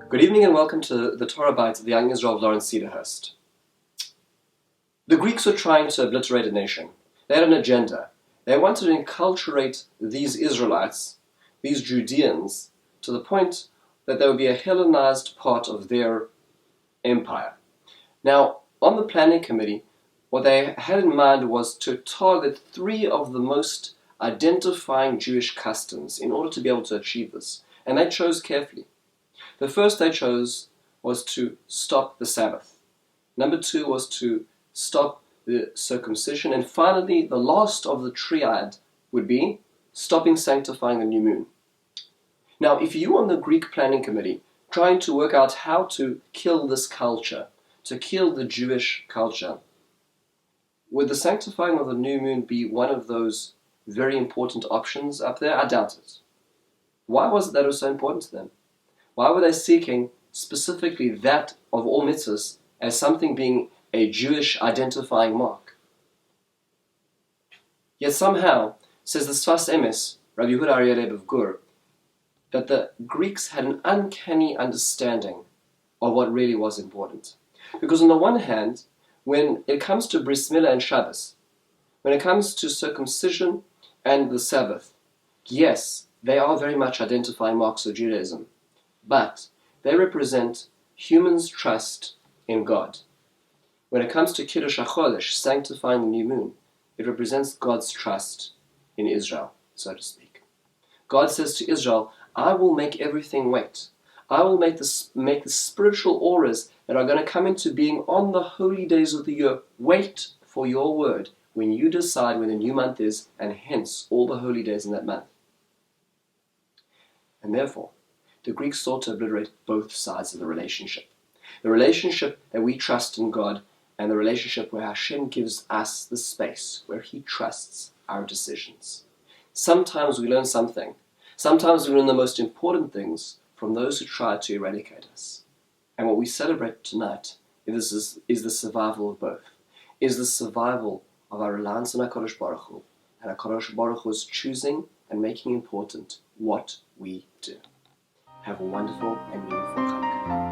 Good evening and welcome to the Torah Bytes of the Young Israel of Lawrence-Cedarhurst. The Greeks were trying to obliterate a nation. They had an agenda. They wanted to enculturate these Israelites, these Judeans, to the point that they would be a Hellenized part of their empire. Now, on the planning committee, what they had in mind was to target 3 of the most identifying Jewish customs in order to be able to achieve this. And they chose carefully. The first they chose was to stop the Sabbath. Number 2 was to stop the circumcision. And finally, the last of the triad would be stopping sanctifying the new moon. Now, if you on the Greek planning committee trying to work out how to kill this culture, to kill the Jewish culture, would the sanctifying of the new moon be one of those very important options up there? I doubt it. Why was it that it was so important to them? Why were they seeking specifically that of all mitzvahs as something being a Jewish identifying mark? Yet somehow, says the Sfas Emes, Rabbi Yehuda Aryeh Leib of Gur, that the Greeks had an uncanny understanding of what really was important. Because on the one hand, when it comes to Bris Milah and Shabbos, when it comes to circumcision and the Sabbath, yes, they are very much identifying marks of Judaism. But they represent humans' trust in God. When it comes to Kiddush HaChodesh, sanctifying the new moon, it represents God's trust in Israel, so to speak. God says to Israel, I will make everything wait. I will make the spiritual auras that are going to come into being on the holy days of the year wait for your word when you decide when the new month is, and hence all the holy days in that month. And therefore, the Greeks sought to obliterate both sides of the relationship. The relationship that we trust in God and the relationship where Hashem gives us the space, where He trusts our decisions. Sometimes we learn something. Sometimes we learn the most important things from those who try to eradicate us. And what we celebrate tonight is the survival of both. Is the survival of our reliance on HaKadosh Baruch Hu, and HaKadosh Baruch Hu is choosing and making important what we do. Have a wonderful and meaningful Chanukah.